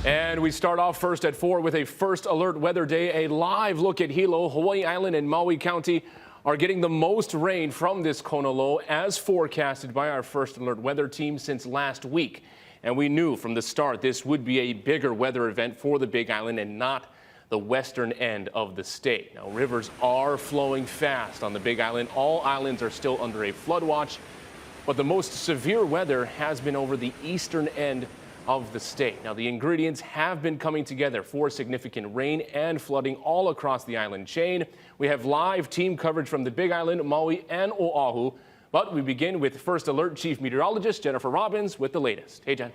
And we start off first at 4 with a first alert weather day. A live look at Hilo. Hawaii Island and Maui County are getting the most rain from this Kona low as forecasted by our first alert weather team since last week. And we knew from the start this would be a bigger weather event for the Big Island and not the western end of the state. Now, rivers are flowing fast on the Big Island. All islands are still under a flood watch, but the most severe weather has been over the eastern end of the state. Now, the ingredients have been coming together for significant rain and flooding all across the island chain. We have live team coverage from the Big Island, Maui, and Oahu. But we begin with First Alert Chief Meteorologist Jennifer Robbins with the latest. Hey, Jen.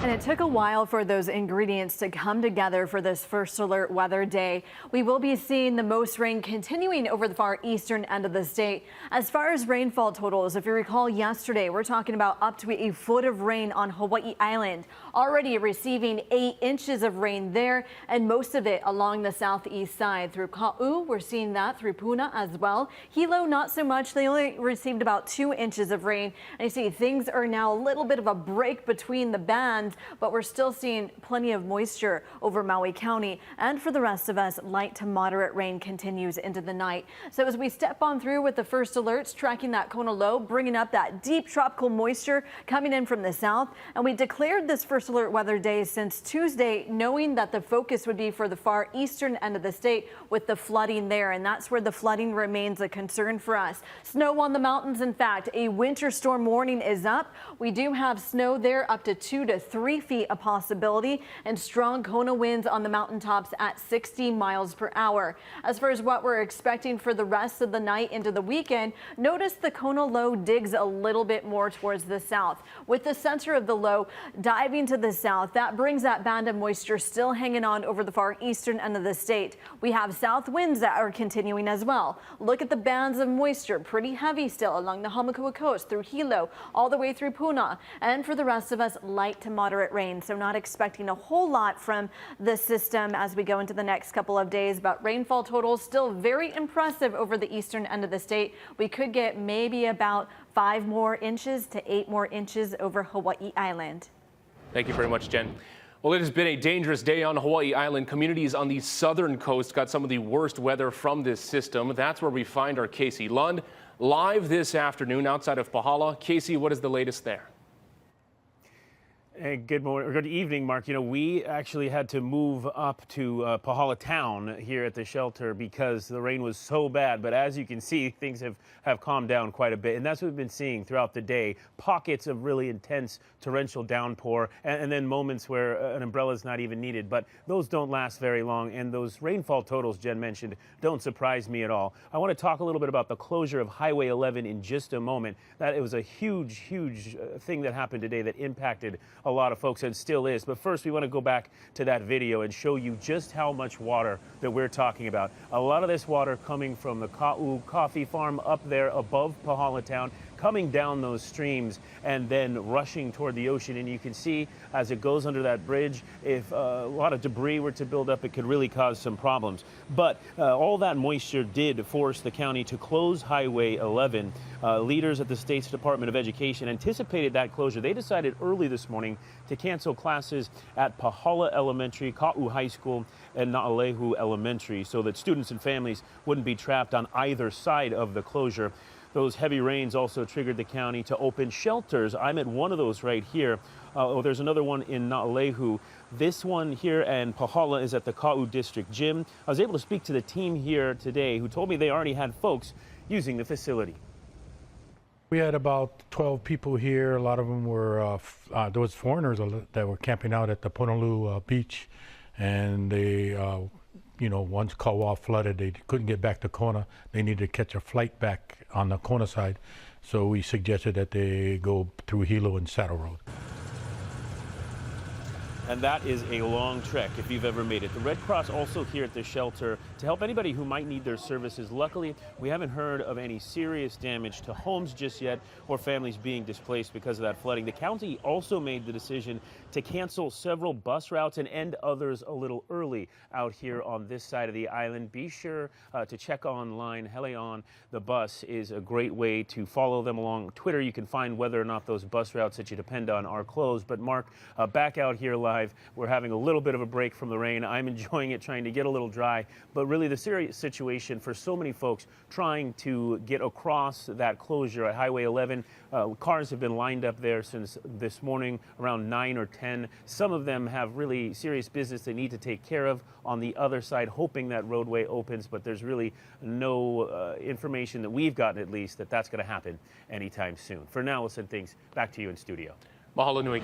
And it took a while for those ingredients to come together for this first alert weather day. We will be seeing the most rain continuing over the far eastern end of the state. As far as rainfall totals, if you recall yesterday, we're talking about up to a foot of rain on Hawaii Island, already receiving 8 inches of rain there, and most of it along the southeast side. Through Ka'u, we're seeing that through Puna as well. Hilo, not so much. They only received about 2 inches of rain. And you see things are now a little bit of a break between the bands, but we're still seeing plenty of moisture over Maui County. And for the rest of us, light to moderate rain continues into the night. So as we step on through with the first alerts, tracking that Kona low, bringing up that deep tropical moisture coming in from the south. And we declared this first alert weather day since Tuesday, knowing that the focus would be for the far eastern end of the state with the flooding there. And that's where the flooding remains a concern for us. Snow on the mountains. In fact, a winter storm warning is up. We do have snow there up to 2 to 3 feet a possibility, and strong Kona winds on the mountaintops at 60 miles per hour. As far as what we're expecting for the rest of the night into the weekend, notice the Kona low digs a little bit more towards the south. With the center of the low diving to the south, that brings that band of moisture still hanging on over the far eastern end of the state. We have south winds that are continuing as well. Look at the bands of moisture, pretty heavy still along the Hamakua coast through Hilo all the way through Puna. And for the rest of us, light to moderate rain, so not expecting a whole lot from the system as we go into the next couple of days. But rainfall totals still very impressive over the eastern end of the state. We could get maybe about 5 more inches to 8 more inches over Hawaii Island. Thank you very much, Jen. Well, it has been a dangerous day on Hawaii Island. Communities on the southern coast got some of the worst weather from this system. That's where we find our Casey Lund live this afternoon outside of Pahala. Casey, what is the latest there? Hey, good morning, or good evening, Mark. You know, we actually had to move up to Pahala town here at the shelter because the rain was so bad. But as you can see, things have calmed down quite a bit. And that's what we've been seeing throughout the day. Pockets of really intense torrential downpour and then moments where an umbrella is not even needed. But those don't last very long. And those rainfall totals Jen mentioned don't surprise me at all. I want to talk a little bit about the closure of Highway 11 in just a moment. That it was a huge thing that happened today that impacted a lot of folks and still is. But first, we want to go back to that video and show you just how much water that we're talking about. A lot of this water coming from the Ka'u coffee farm up there above Pahala town, coming down those streams and then rushing toward the ocean. And you can see as it goes under that bridge, if a lot of debris were to build up, it could really cause some problems. But all that moisture did force the county to close Highway 11. Leaders at the state's Department of Education anticipated that closure. They decided early this morning to cancel classes at Pahala Elementary, Ka'u High School, and Na'alehu Elementary so that students and families wouldn't be trapped on either side of the closure. Those heavy rains also triggered the county to open shelters. I'm at one of those right here. There's another one in Na'alehu. This one here and Pahala is at the Ka'u District Gym. I was able to speak to the team here today who told me they already had folks using the facility. We had about 12 people here. A lot of them were those foreigners that were camping out at the Honolulu beach, and they you know, once Kauai flooded, they couldn't get back to Kona. They needed to catch a flight back on the Kona side. So we suggested that they go through Hilo and Saddle Road. And that is a long trek if you've ever made it. The Red Cross also here at the shelter to help anybody who might need their services. Luckily, we haven't heard of any serious damage to homes just yet or families being displaced because of that flooding. The county also made the decision to cancel several bus routes and end others a little early out here on this side of the island. Be sure to check online. Helion, the bus, is a great way to follow them along Twitter. You can find whether or not those bus routes that you depend on are closed. But Mark, back out here live drive. We're having a little bit of a break from the rain. I'm enjoying it, trying to get a little dry. But really the serious situation for so many folks trying to get across that closure at Highway 11. Cars have been lined up there since this morning around 9 or 10. Some of them have really serious business they need to take care of on the other side, hoping that roadway opens, but there's really no information that we've gotten, at least, that that's going to happen anytime soon. For now, we'll send things back to you in studio. Mahalo nui.